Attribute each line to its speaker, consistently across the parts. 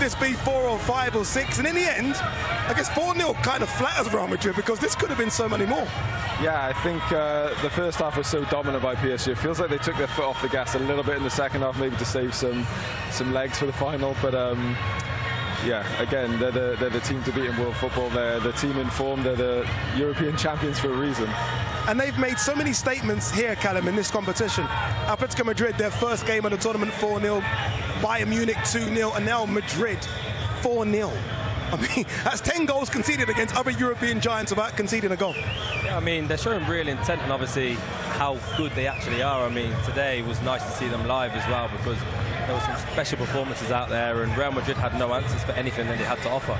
Speaker 1: this be 4 or 5 or 6? And in the end, I guess 4-0 kind of flatters Real Madrid because this could have been so many more.
Speaker 2: Yeah, I think the first half was so dominant by PSG. It feels like they took their foot off the gas a little bit in the second half, maybe to save some legs for the final. But yeah, again, they're the team to beat in world football. They're the team in form. They're the European champions for a reason.
Speaker 1: And they've made so many statements here, Callum, in this competition. Atletico Madrid, their first game of the tournament, 4-0. Bayern Munich, 2-0. And now Madrid, 4-0. I mean, that's 10 goals conceded against other European giants without conceding a goal.
Speaker 3: Yeah, I mean, they're showing real intent and obviously how good they actually are. I mean, today was nice to see them live as well because there were some special performances out there and Real Madrid had no answers for anything that they had to offer.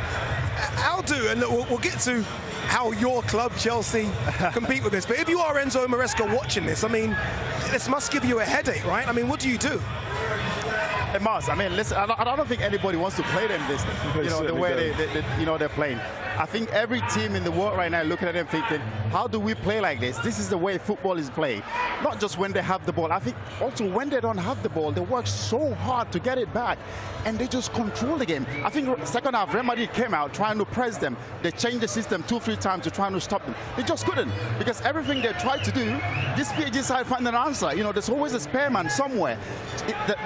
Speaker 1: I'll do, and look, we'll get to how your club, Chelsea, compete with this. But if you are Enzo Maresca watching this, I mean, this must give you a headache, right? I mean, what do you do?
Speaker 4: It must. I mean, listen, I don't think anybody wants to play them this, the way they're playing. I think every team in the world right now looking at them thinking, how do we play like this? This is the way football is played. Not just when they have the ball. I think also when they don't have the ball, they work so hard to get it back, and they just control the game. I think second half, Real Madrid came out trying to press them. They changed the system 2-3 times to try to stop them. They just couldn't, because everything they tried to do, this PSG side find an answer. You know, there's always a spare man somewhere.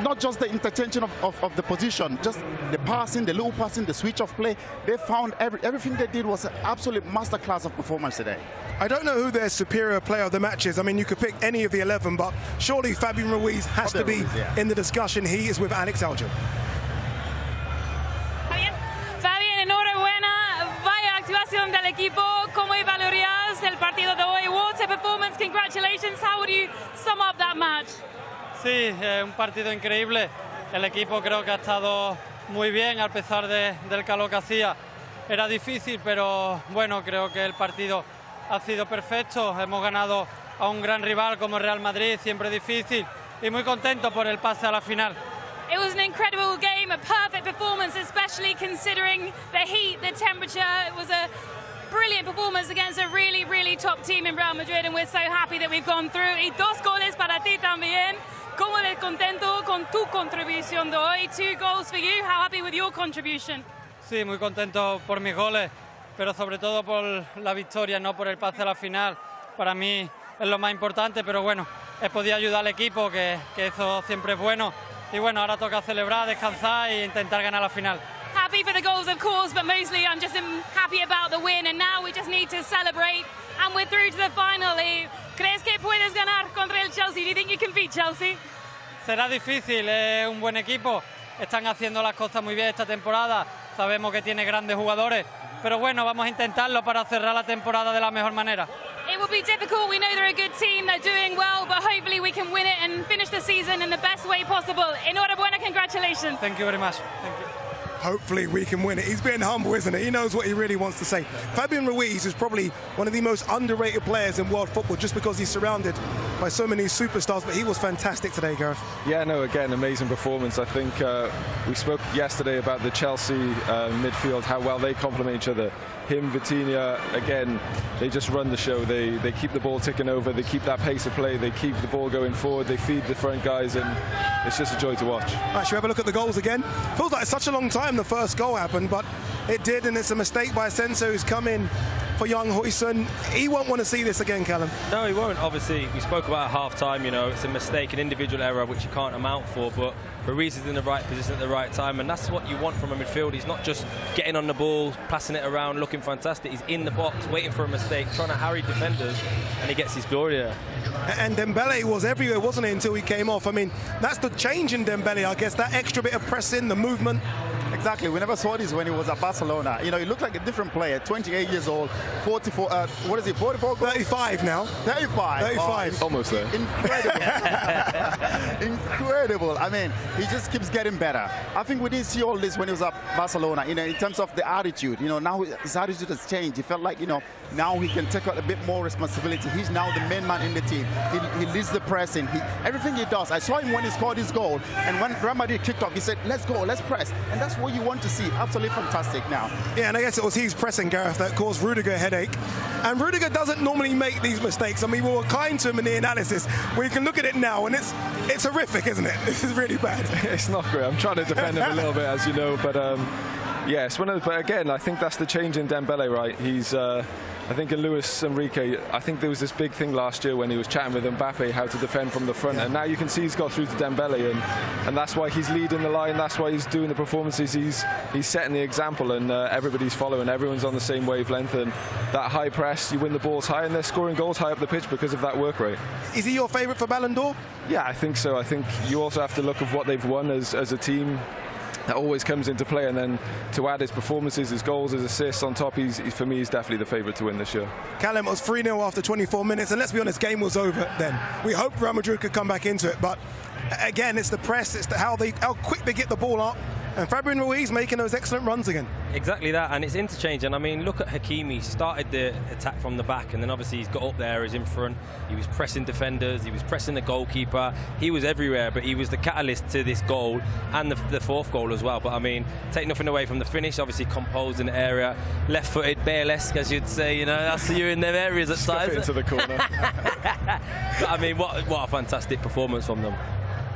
Speaker 4: Not just the intertension of the position, just the passing, the little passing, the switch of play. They found everything they did was an absolute masterclass of performance today.
Speaker 1: I don't know who their superior player of the match is. I mean, you could pick any of the 11, but surely Fabian Ruiz has to be in the discussion. He is with Alex Aljo.
Speaker 5: Fabian, enhorabuena. Vaya actuación del equipo. ¿Cómo valorías el partido de hoy? What a performance. Congratulations. How would you sum up that match?
Speaker 6: Sí, un partido increíble. El equipo creo que ha estado muy bien a pesar del calor que hacía. Era difícil, pero bueno, creo que el partido ha sido perfecto. Hemos ganado a un gran rival como Real Madrid, siempre difícil, y muy contento por el pase a la final.
Speaker 5: It was an incredible game, a perfect performance, especially considering the heat, the temperature. It was a brilliant performance against a really, really top team in Real Madrid, and we're so happy that we've gone through. Y 2 goles para ti también. ¿Cómo de contento con tu contribución de hoy? 2 goals for you. How happy with your contribution?
Speaker 6: Sí, muy contento por mis goles, pero sobre todo por la victoria, no por el pase a la final. Para mí es lo más importante, pero bueno, he podido ayudar al equipo, que eso siempre es bueno. Y bueno, ahora toca celebrar, descansar e intentar ganar la final.
Speaker 5: Happy for the goals, of course, but mostly I'm just happy about the win, and now we just need to celebrate, and we're through to the final. ¿Crees que puedes ganar contra el Chelsea? Do you think you can beat Chelsea?
Speaker 6: Será difícil, es un buen equipo, están haciendo las cosas muy bien esta temporada, sabemos que tiene grandes jugadores, pero bueno, vamos a intentarlo para cerrar la temporada de la mejor manera.
Speaker 5: It will be difficult. We know they're a good team. They're doing well, but hopefully we can win it and finish the season in the best way possible. Enhorabuena, congratulations.
Speaker 6: Thank you very much. Thank you.
Speaker 1: Hopefully we can win it. He's being humble, isn't he? He knows what he really wants to say. Fabian Ruiz is probably one of the most underrated players in world football just because he's surrounded by so many superstars, but he was fantastic today, Gareth.
Speaker 2: Yeah, no, again, amazing performance. I think we spoke yesterday about the Chelsea midfield, how well they complement each other. Him, Vitinha, again, they just run the show. They keep the ball ticking over. They keep that pace of play. They keep the ball going forward. They feed the front guys, and it's just a joy to watch.
Speaker 1: All right, should we have a look at the goals again? Feels like it's such a long time the first goal happened, but it did, and it's a mistake by Asensio, who's come in for young Huijsen. He won't want to see this again, Callum.
Speaker 3: No, he won't. Obviously, we spoke about half-time, you know, it's a mistake, an individual error which you can't amount for, but Ruiz is in the right position at the right time, and that's what you want from a midfield. He's not just getting on the ball, passing it around, looking fantastic. He's in the box, waiting for a mistake, trying to harry defenders, and he gets his glory there.
Speaker 1: And Dembele was everywhere, wasn't he, until he came off? I mean, that's the change in Dembele, I guess, that extra bit of pressing, the movement.
Speaker 4: Exactly. We never saw this when he was at Barcelona. You know, he looked like a different player. 28 years old, 44. What is he? 44.
Speaker 1: 35 now.
Speaker 4: 35.
Speaker 1: 35.
Speaker 2: Almost there.
Speaker 4: Incredible. Incredible. I mean, he just keeps getting better. I think we didn't see all this when he was at Barcelona. You know, in terms of the attitude. You know, now his attitude has changed. He felt like, you know, now he can take out a bit more responsibility. He's now the main man in the team. He leads the pressing. Everything he does. I saw him when he scored his goal, and when Real Madrid kicked off, he said, "Let's go, let's press," and that's what you want to see. Absolutely fantastic now.
Speaker 1: Yeah, and I guess it was his pressing, Gareth, that caused Rudiger a headache. And Rudiger doesn't normally make these mistakes. I mean, we were kind to him in the analysis. We can look at it now, and it's a horrific, isn't it? This is really bad.
Speaker 2: It's not great. I'm trying to defend him a little bit, as you know, but yeah, it's one of the, but again, I think that's the change in Dembele, right? He's, I think in Enrique, I think there was this big thing last year when he was chatting with Mbappe how to defend from the front, and now you can see he's got through to Dembele, and that's why he's leading the line, that's why he's doing the performances, he's setting the example, and everybody's following, everyone's on the same wavelength, and that high press, you win the balls high, and they're scoring goals high up the pitch because of that work rate.
Speaker 1: Is he your favourite for Ballon d'Or?
Speaker 2: Yeah, I think so. I think you also have to look at what they've won as a team. That always comes into play, and then to add his performances, his goals, his assists on top, for me, he's definitely the favourite to win this year.
Speaker 1: Callum, it was 3-0 after 24 minutes, and let's be honest, game was over then. We hoped Real Madrid could come back into it, but again, it's the press, it's how quick they get the ball up, and Fabian Ruiz making those excellent runs again.
Speaker 3: Exactly that, and it's interchange. And I mean, look at Hakimi. Started the attack from the back, and then obviously he's got up there, he's in front. He was pressing defenders, he was pressing the goalkeeper. He was everywhere, but he was the catalyst to this goal and the fourth goal as well. But I mean, take nothing away from the finish. Obviously, composed in the area, left-footed, Bale-esque, as you'd say. You know, that's you in them areas at times.
Speaker 2: Into the corner.
Speaker 3: But I mean, what a fantastic performance from them.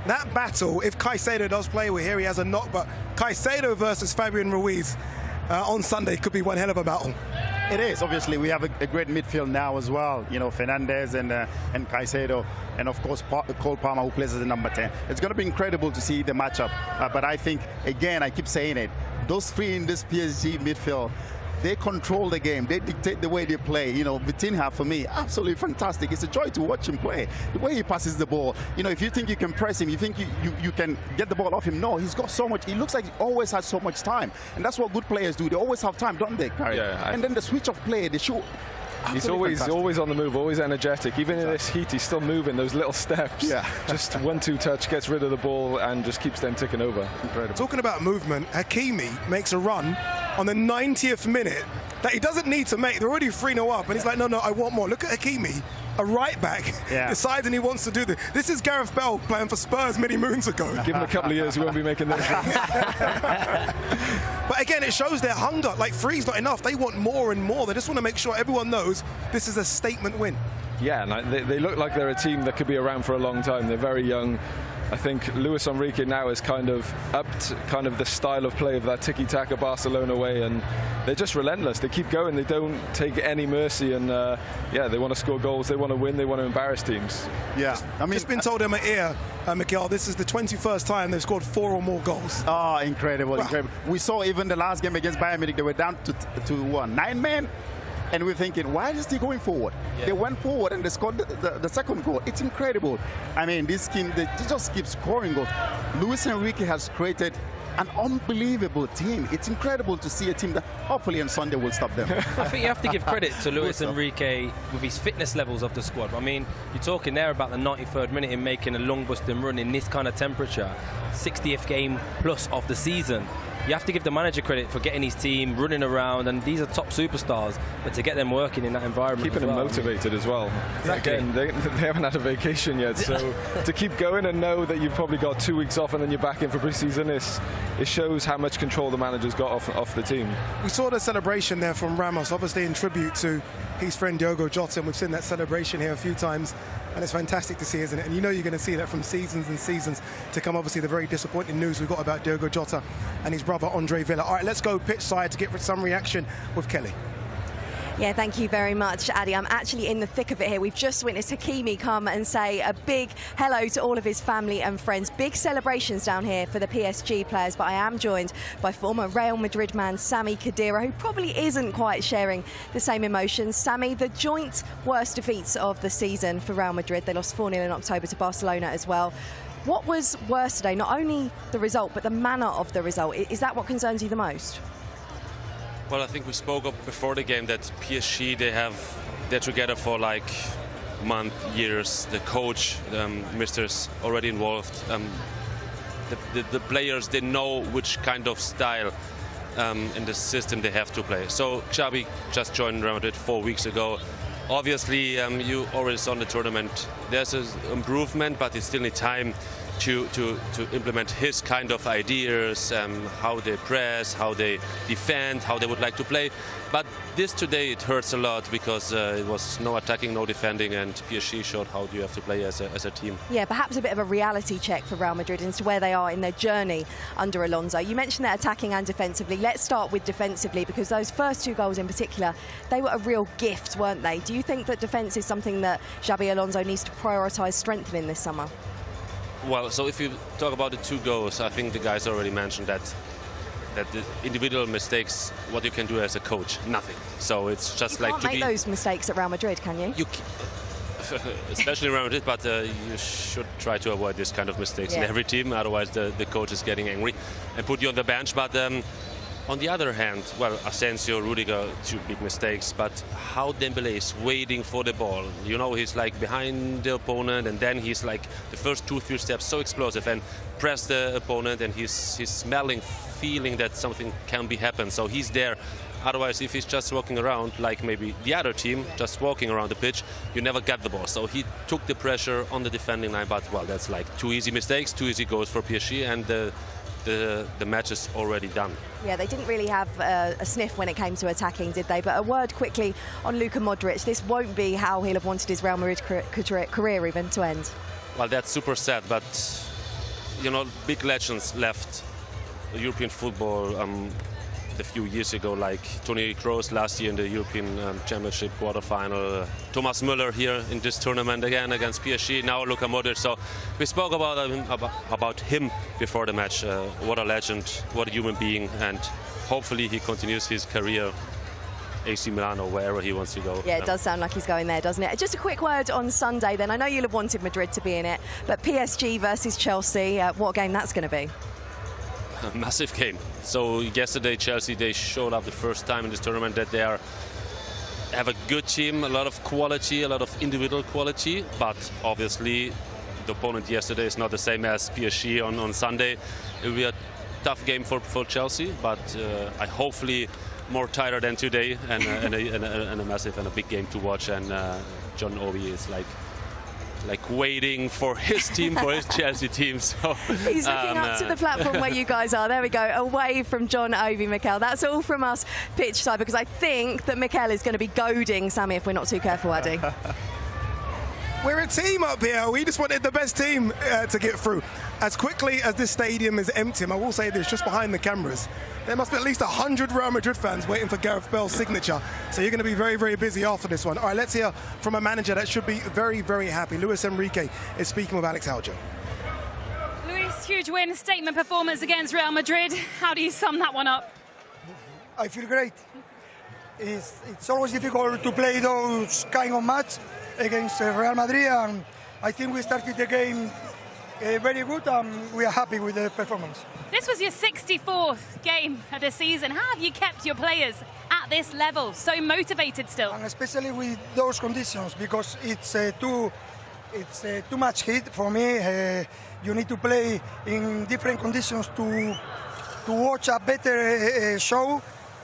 Speaker 1: That battle, if Caicedo does play, we're here, he has a knock, but Caicedo versus Fabian Ruiz on Sunday could be one hell of a battle.
Speaker 4: It is. Obviously, we have a great midfield now as well. You know, Fernandes and Caicedo, and of course Cole Palmer, who plays as the number 10. It's going to be incredible to see the matchup. But I think, again, I keep saying it, those three in this PSG midfield, they control the game. They dictate the way they play. You know, Vitinha, for me, absolutely fantastic. It's a joy to watch him play. The way he passes the ball. You know, if you think you can press him, you think you can get the ball off him. No, he's got so much. He looks like he always has so much time. And that's what good players do. They always have time, don't they, Gareth?
Speaker 2: Yeah,
Speaker 4: and then the switch of play, they show.
Speaker 2: He's always on the move, always energetic. Even in this heat, he's still moving those little steps.
Speaker 4: Yeah.
Speaker 2: Just 1-2 touch, gets rid of the ball, and just keeps them ticking over.
Speaker 4: Incredible.
Speaker 1: Talking about movement, Hakimi makes a run on the 90th minute that he doesn't need to make. They're already 3-0 up, and he's like, no, I want more. Look at Hakimi, a right back, deciding he wants to do this. This is Gareth Bale playing for Spurs many moons ago.
Speaker 2: Give him a couple of years, he won't be making this.
Speaker 1: But again, it shows their hunger. Like, three's not enough. They want more and more. They just want to make sure everyone knows this is a statement win.
Speaker 2: Yeah, and they look like they're a team that could be around for a long time. They're very young. I think Luis Enrique now has kind of upped kind of the style of play of that tiki-taka Barcelona way, and they're just relentless. They keep going. They don't take any mercy, and yeah, they want to score goals. They want to win. They want to embarrass teams.
Speaker 4: Yeah, I mean,
Speaker 1: just been told in my ear, Mikel, this is the 21st time they've scored 4 or more goals.
Speaker 4: Oh, incredible, incredible. We saw even the last game against Bayern Munich, they were down to 9 men. And we're thinking, why is he going forward? Yeah. They went forward and they scored the second goal. It's incredible. I mean, this team, they just keep scoring goals. Luis Enrique has created an unbelievable team. It's incredible to see a team that hopefully on Sunday will stop them.
Speaker 3: I think you have to give credit to Luis Enrique with his fitness levels of the squad. I mean, you're talking there about the 93rd minute in making a long busting run in this kind of temperature. 60th game plus of the season. You have to give the manager credit for getting his team running around, and these are top superstars, but to get them working in that environment,
Speaker 2: keeping them motivated as well.
Speaker 3: Exactly.
Speaker 2: Again, they haven't had a vacation yet, so to keep going and know that you've probably got 2 weeks off and then you're back in for pre-season, it shows how much control the manager's got off the team.
Speaker 1: We saw the celebration there from Ramos, obviously in tribute to his friend Diogo Jota, and we've seen that celebration here a few times, and it's fantastic to see, isn't it? And you know you're going to see that from seasons and seasons to come. Obviously, the very disappointing news we've got about Diogo Jota and his brother Andre Villa. All right, let's go pitch side to get some reaction with Kelly.
Speaker 7: Yeah, thank you very much, Addy. I'm actually in the thick of it here. We've just witnessed Hakimi come and say a big hello to all of his family and friends. Big celebrations down here for the PSG players, but I am joined by former Real Madrid man Sami Khedira, who probably isn't quite sharing the same emotions. Sami, the joint worst defeats of the season for Real Madrid. They lost 4-0 in October to Barcelona as well. What was worse today? Not only the result, but the manner of the result. Is that what concerns you the most?
Speaker 8: Well, I think we spoke up before the game that PSG, they're together for like months, years. The coach, Mr.'s already involved. The players, they know which kind of style in the system they have to play. So Xabi just joined Real Madrid 4 weeks ago. Obviously, you already saw in the tournament, there's an improvement, but you still need time to implement his kind of ideas, how they press, how they defend, how they would like to play. But this today, it hurts a lot because it was no attacking, no defending, and PSG showed how you have to play as a team.
Speaker 7: Yeah, perhaps a bit of a reality check for Real Madrid as to where they are in their journey under Alonso. You mentioned that attacking and defensively. Let's start with defensively, because those first 2 goals in particular, they were a real gift, weren't they? Do you think that defence is something that Xabi Alonso needs to prioritise strengthening this summer?
Speaker 8: Well, so if you talk about the 2 goals, I think the guys already mentioned that the individual mistakes, what you can do as a coach, nothing. So it's just like to
Speaker 7: make those mistakes at Real Madrid, can you?
Speaker 8: Especially Real Madrid, but you should try to avoid this kind of mistakes in every team. Otherwise, the coach is getting angry and put you on the bench. But on the other hand, well, Asensio, Rudiger, 2 big mistakes. But how Dembele is waiting for the ball. You know, he's like behind the opponent, and then he's like the first 2-3 steps so explosive and press the opponent, and he's smelling, feeling that something can be happen. So he's there. Otherwise, if he's just walking around like maybe the other team, just walking around the pitch, you never get the ball. So he took the pressure on the defending line, but well, that's like 2 easy mistakes, 2 easy goals for PSG, and the match is already done.
Speaker 7: Yeah, they didn't really have a sniff when it came to attacking, did they? But a word quickly on Luka Modric. This won't be how he'll have wanted his Real Madrid career even to end.
Speaker 8: Well, that's super sad, but you know, big legends left European football a few years ago, like Toni Kroos last year in the European Championship quarterfinal, Thomas Müller here in this tournament again against PSG, now Luka Modric. So we spoke about him before the match. What a legend, what a human being, and hopefully he continues his career AC Milan or wherever he wants to go.
Speaker 7: Yeah, it does sound like he's going there, doesn't it? Just a quick word on Sunday then. I know you'll have wanted Madrid to be in it, but PSG versus Chelsea, what game that's going to be?
Speaker 8: A massive game. So yesterday Chelsea, they showed up the first time in this tournament that they have a good team, a lot of quality, a lot of individual quality, but obviously the opponent yesterday is not the same as PSG on Sunday. It will be a tough game for Chelsea, but I hopefully more tighter than today, and a massive and a big game to watch. And John Obi is like waiting for his team, for his Chelsea team. So
Speaker 7: he's looking up to the platform where you guys are. There we go, away from John Obi, Mikel. That's all from us pitch side, because I think that Mikel is going to be goading Sammy if we're not too careful, Addy.
Speaker 1: We're a team up here. We just wanted the best team to get through. As quickly as this stadium is empty, and I will say this, just behind the cameras, there must be at least 100 Real Madrid fans waiting for Gareth Bale's signature. So you're going to be very, very busy after this one. All right, let's hear from a manager that should be very, very happy. Luis Enrique is speaking with Alex Aljo.
Speaker 5: Luis, huge win, statement performance against Real Madrid. How do you sum that one up?
Speaker 9: I feel great. It's always difficult to play those kind of match against Real Madrid, and I think we started the game very good, and we are happy with the performance.
Speaker 5: This was your 64th game of the season. How have you kept your players at this level, so motivated still?
Speaker 9: And especially with those conditions, because it's too much heat for me. You need to play in different conditions to watch a better show.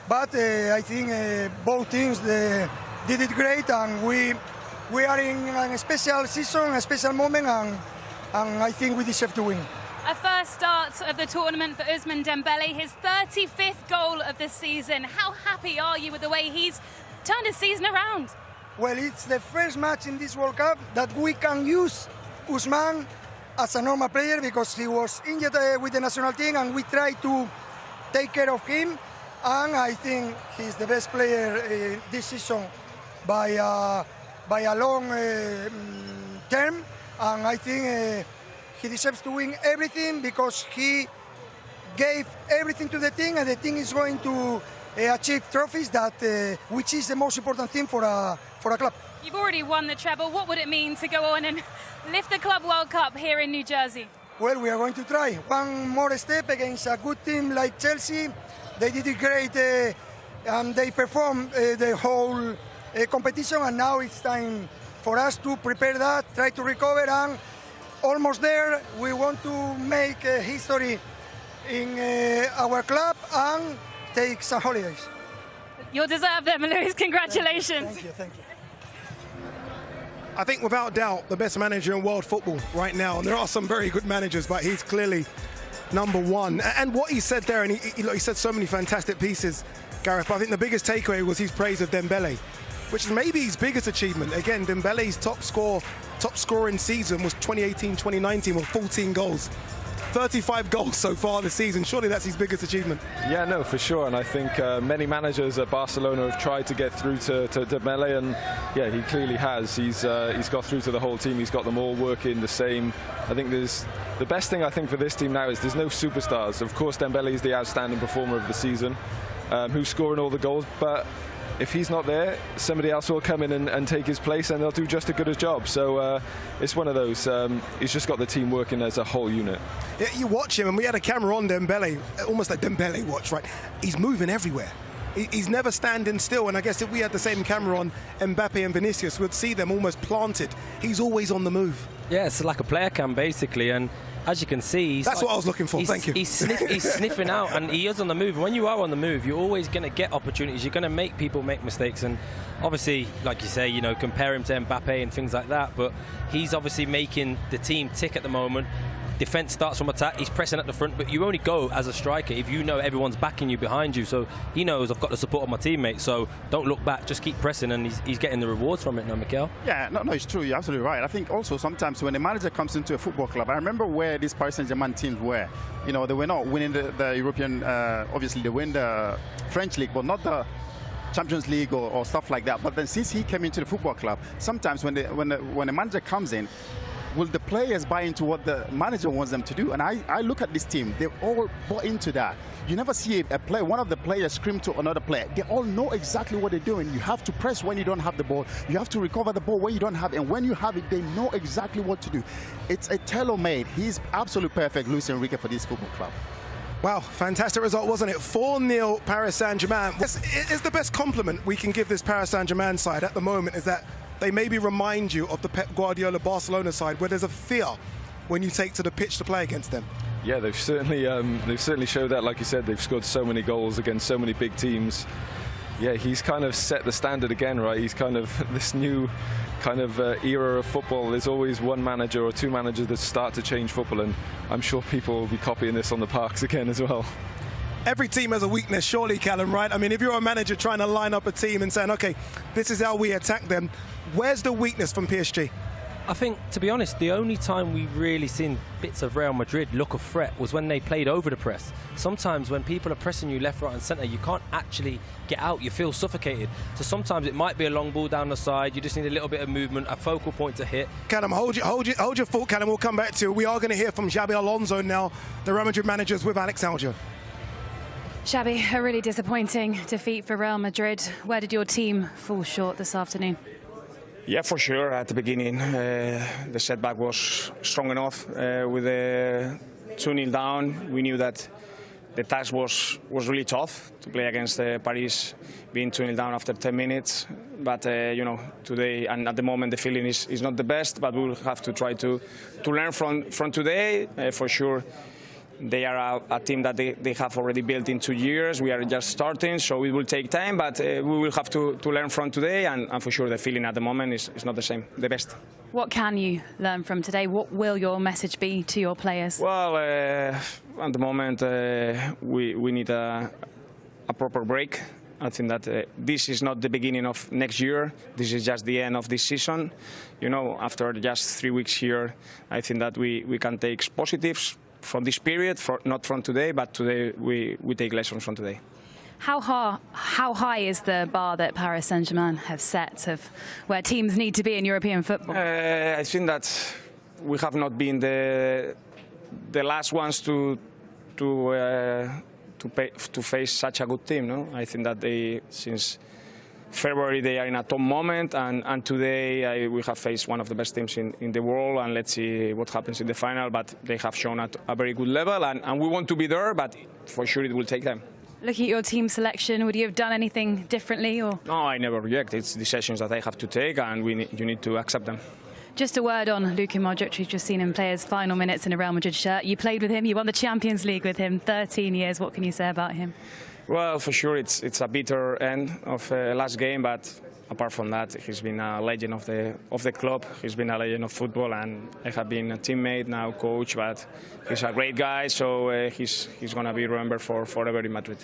Speaker 9: But I think both teams did it great, and we are in a special season, a special moment, and I think we deserve to win.
Speaker 5: A first start of the tournament for Ousmane Dembele, his 35th goal of the season. How happy are you with the way he's turned his season around?
Speaker 9: Well, it's the first match in this World Cup that we can use Ousmane as a normal player, because he was injured with the national team, and we try to take care of him. And I think he's the best player this season by a long term. And I think he deserves to win everything, because he gave everything to the team, and the team is going to achieve trophies, which is the most important thing for a club.
Speaker 5: You've already won the treble. What would it mean to go on and lift the Club World Cup here in New Jersey?
Speaker 9: Well, we are going to try one more step against a good team like Chelsea. They did it great, and they performed the whole competition, and now it's time for us to prepare that, try to recover, and almost there. We want to make history in our club and take some holidays.
Speaker 5: You'll deserve them, Luis. Congratulations.
Speaker 9: Thank you, thank you.
Speaker 1: I think without doubt the best manager in world football right now, and there are some very good managers, but he's clearly number one. And what he said there, and he said so many fantastic pieces, Gareth, but I think the biggest takeaway was his praise of Dembele, which is maybe his biggest achievement. Again, Dembele's top scoring season was 2018-2019 with 14 goals. 35 goals so far this season. Surely that's his biggest achievement.
Speaker 2: Yeah, no, for sure. And I think many managers at Barcelona have tried to get through to Dembele, and yeah, he clearly has. He's got through to the whole team. He's got them all working the same. I think the best thing I think for this team now is there's no superstars. Of course, Dembele is the outstanding performer of the season, who's scoring all the goals, but if he's not there, somebody else will come in and take his place, and they'll do just as good a job. So it's one of those. He's just got the team working as a whole unit.
Speaker 1: Yeah, you watch him, and we had a camera on Dembele, almost like Dembele watch, right? He's moving everywhere. He's never standing still, and I guess if we had the same camera on Mbappe and Vinicius, we'd see them almost planted. He's always on the move.
Speaker 3: Yeah, it's like a player cam, basically, and as you can see,
Speaker 1: that's what I was looking for. Thank you.
Speaker 3: He's sniffing out, and he is on the move. When you are on the move, you're always going to get opportunities. You're going to make people make mistakes, and obviously, like you say, you know, compare him to Mbappe and things like that. But he's obviously making the team tick at the moment. Defense starts from attack. He's pressing at the front, but you only go as a striker if you know everyone's backing you behind you. So he knows I've got the support of my teammates. So don't look back, just keep pressing, and he's getting the rewards from it now, Mikel.
Speaker 4: Yeah, no, it's true. You're absolutely right. I think also sometimes when a manager comes into a football club, I remember where these Paris Saint-Germain teams were. You know, they were not winning the European. Obviously, they win the French league, but not the Champions League or stuff like that. But then since he came into the football club, sometimes when a manager comes in, will the players buy into what the manager wants them to do? And I look at this team, they've all bought into that. You never see one of the players scream to another player. They all know exactly what they're doing. You have to press when you don't have the ball. You have to recover the ball when you don't have it. And when you have it, they know exactly what to do. It's a tailor-made. He's absolutely perfect, Luis Enrique, for this football club.
Speaker 1: Wow, fantastic result, wasn't it? 4-0 Paris Saint-Germain. It's the best compliment we can give this Paris Saint-Germain side at the moment, is that they maybe remind you of the Pep Guardiola Barcelona side, where there's a fear when you take to the pitch to play against them.
Speaker 2: Yeah, they've certainly showed that. Like you said, they've scored so many goals against so many big teams. Yeah, he's kind of set the standard again, right? He's kind of this new kind of era of football. There's always one manager or two managers that start to change football, and I'm sure people will be copying this on the parks again as well.
Speaker 1: Every team has a weakness, surely, Callum, right? I mean, if you're a manager trying to line up a team and saying, okay, this is how we attack them, where's the weakness from PSG?
Speaker 3: I think, to be honest, the only time we really seen bits of Real Madrid look a threat was when they played over the press. Sometimes when people are pressing you left, right and centre, you can't actually get out. You feel suffocated. So sometimes it might be a long ball down the side. You just need a little bit of movement, a focal point to hit.
Speaker 1: Callum, hold your thought, Callum. We'll come back to you. We are going to hear from Xabi Alonso now, the Real Madrid managers, with Alex Alger.
Speaker 5: Xabi, a really disappointing defeat for Real Madrid. Where did your team fall short this afternoon?
Speaker 10: Yeah, for sure. At the beginning, the setback was strong enough. With the 2-0 down, we knew that the task was really tough to play against Paris, being 2-0 down after 10 minutes. But you know, today and at the moment the feeling is not the best. But we will have to try to learn from today. For sure, they are a team that they have already built in 2 years. We are just starting, so it will take time, but we will have to learn from today, and for sure the feeling at the moment is not the best.
Speaker 5: What can you learn from today? What will your message be to your players?
Speaker 10: Well, at the moment we need a proper break. I think that this is not the beginning of next year. This is just the end of this season. You know, after just 3 weeks here, I think that we can take positives from this period, not from today, but today we take lessons from today.
Speaker 5: How high is the bar that Paris Saint-Germain have set of where teams need to be in European football?
Speaker 10: I think that we have not been the last ones to face such a good team. No, I think that since February they are in a top moment, and today we have faced one of the best teams in the world, and let's see what happens in the final. But they have shown at a very good level, and we want to be there, but for sure it will take time.
Speaker 5: Looking at your team selection, would you have done anything differently? Or?
Speaker 10: No, I never reject. It's decisions that I have to take, and you need to accept them.
Speaker 5: Just a word on Luka Modric. We've just seen him play his final minutes in a Real Madrid shirt. You played with him, you won the Champions League with him, 13 years. What can you say about him?
Speaker 10: Well, for sure, it's a bitter end of last game, but apart from that, he's been a legend of the club. He's been a legend of football, and I have been a teammate, now coach. But he's a great guy, so he's going to be remembered for forever in Madrid.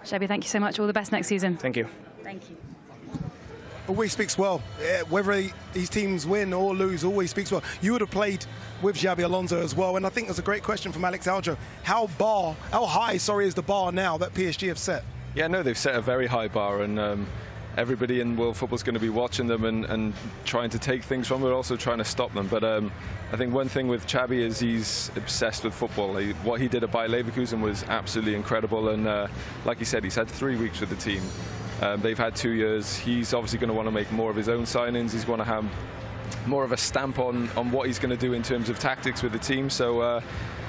Speaker 11: Xabi, thank you so much. All the best next season.
Speaker 10: Thank you.
Speaker 11: Thank you.
Speaker 1: Always speaks well. Whether these teams win or lose, always speaks well. You would have played with Xabi Alonso as well, and I think there's a great question from Alex Aljo. How high is the bar now that PSG have set?
Speaker 2: Yeah, no, they've set a very high bar, and everybody in world football is going to be watching them and trying to take things from them, but also trying to stop them. But I think one thing with Xabi is he's obsessed with football. What he did at Bayer Leverkusen was absolutely incredible, and like he said, he's had 3 weeks with the team. They've had 2 years. He's obviously going to want to make more of his own signings. He's going to have more of a stamp on what he's going to do in terms of tactics with the team. So,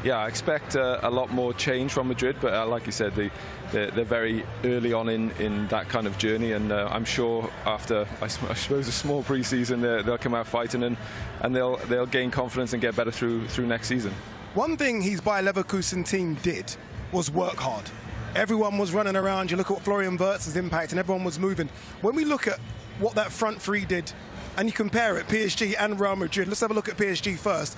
Speaker 2: yeah, I expect a lot more change from Madrid. But like you said, they're very early on in that kind of journey. And I'm sure after, I suppose, a small pre-season, they'll come out fighting and they'll gain confidence and get better through next season.
Speaker 1: One thing his Bayer Leverkusen team did was work hard. Everyone was running around. You look at what Florian Wirtz's impact, and everyone was moving. When we look at what that front three did, and you compare it, PSG and Real Madrid, let's have a look at PSG first.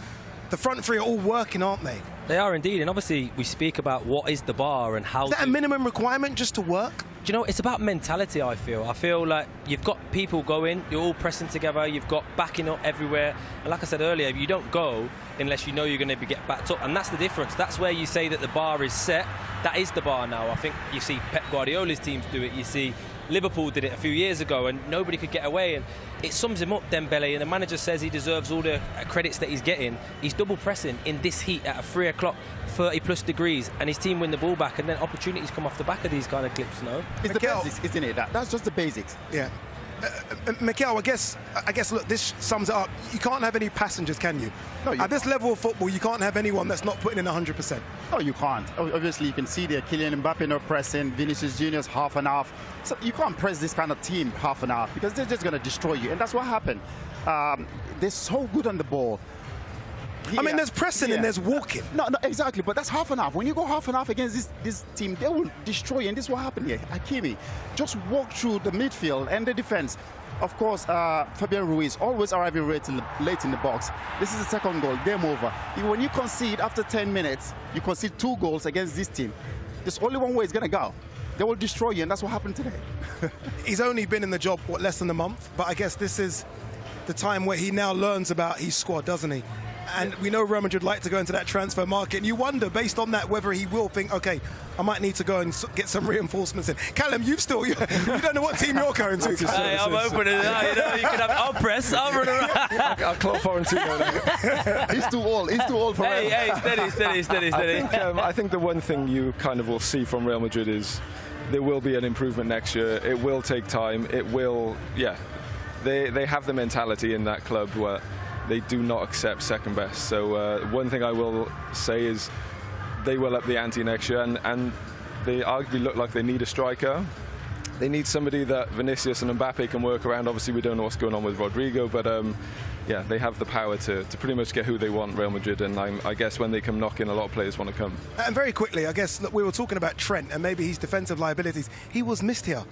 Speaker 1: The front three are all working, aren't they?
Speaker 3: They are indeed, and obviously we speak about what is the bar and how...
Speaker 1: Is that a minimum requirement just to work?
Speaker 3: Do you know, it's about mentality, I feel. I feel like you've got people going, you're all pressing together, you've got backing up everywhere. And like I said earlier, you don't go unless you know you're going to get backed up. And that's the difference. That's where you say that the bar is set. That is the bar now. I think you see Pep Guardiola's teams do it. You see Liverpool did it a few years ago and nobody could get away. And it sums him up, Dembele, and the manager says he deserves all the credits that he's getting. He's double pressing in this heat at 3 o'clock, 30+ degrees, and his team win the ball back, and then opportunities come off the back of these kind of clips, no?
Speaker 4: It's the basics, isn't it? That's just the basics.
Speaker 1: Yeah. Mikel, I guess, look, this sums it up. You can't have any passengers, can you?
Speaker 4: No,
Speaker 1: At this level of football, you can't have anyone that's not putting in 100%.
Speaker 4: No, you can't. Obviously, you can see there, Kylian Mbappe not pressing, Vinicius Junior's half and half. So you can't press this kind of team half and half because they're just going to destroy you. And that's what happened. They're so good on the ball.
Speaker 1: I mean, there's pressing and there's walking.
Speaker 4: No, exactly. But that's half and half. When you go half and half against this team, they will destroy you. And this is what happened here. Hakimi just walked through the midfield and the defense. Of course, Fabian Ruiz always arriving late in the box. This is the second goal. Game over. When you concede after 10 minutes, you concede 2 goals against this team. There's only one way it's going to go. They will destroy you, and that's what happened today.
Speaker 1: He's only been in the job, what, less than a month? But I guess this is the time where he now learns about his squad, doesn't he? And we know Real Madrid like to go into that transfer market. And you wonder, based on that, whether he will think, OK, I might need to go and get some reinforcements in. Callum, you don't know what team you're going to.
Speaker 3: Hey, I'm open. You can have, I'll press, I'll run around.
Speaker 2: I'll claw Florentino.
Speaker 4: He's too old. He's too old for
Speaker 3: Hey, steady.
Speaker 2: I think the one thing you kind of will see from Real Madrid is there will be an improvement next year. It will take time. It will, they have the mentality in that club where they do not accept second best. So one thing I will say is they will up the ante next year, and they arguably look like they need a striker. They need somebody that Vinicius and Mbappe can work around. Obviously, we don't know what's going on with Rodrigo, but yeah, they have the power to pretty much get who they want, Real Madrid, and I guess when they come knocking, a lot of players want to come.
Speaker 1: And very quickly, I guess, look, we were talking about Trent and maybe his defensive liabilities. He was missed here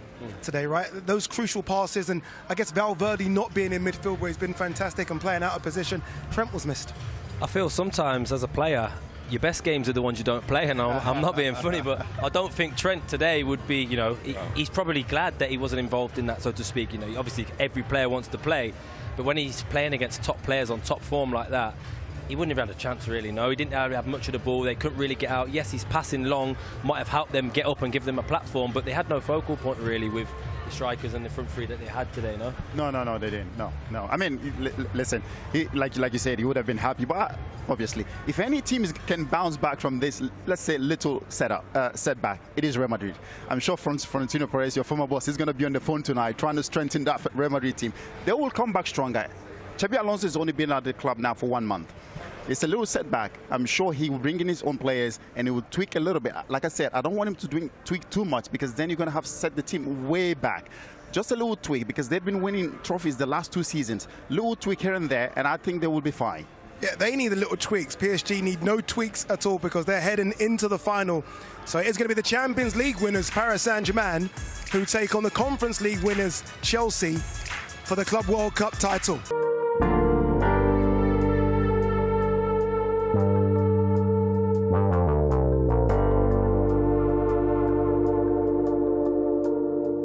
Speaker 1: today, right? Those crucial passes, and I guess Valverde not being in midfield where he's been fantastic and playing out of position. Trent was missed.
Speaker 3: I feel sometimes as a player, your best games are the ones you don't play, and I'm not being funny, but I don't think Trent today would be, he's probably glad that he wasn't involved in that, so to speak. Obviously every player wants to play, but when he's playing against top players on top form like that, he wouldn't have had a chance really, no. He didn't have much of the ball, they couldn't really get out. Yes, he's passing long, might have helped them get up and give them a platform, but they had no focal point really with the strikers and the front three that they had today, no?
Speaker 4: No, they didn't. No. I mean, listen, like you said, he would have been happy, but obviously, if any team can bounce back from this, let's say, little setback, it is Real Madrid. I'm sure Florentino Perez, your former boss, is going to be on the phone tonight trying to strengthen that Real Madrid team. They will come back stronger. Xabi Alonso has only been at the club now for 1 month. It's a little setback. I'm sure he will bring in his own players and he will tweak a little bit. Like I said, I don't want him to tweak too much because then you're going to have set the team way back. Just a little tweak because they've been winning trophies the last 2 seasons. Little tweak here and there, and I think they will be fine.
Speaker 1: Yeah, they need the little tweaks. PSG need no tweaks at all because they're heading into the final. So it's going to be the Champions League winners, Paris Saint-Germain, who take on the Conference League winners, Chelsea. for the Club World Cup title.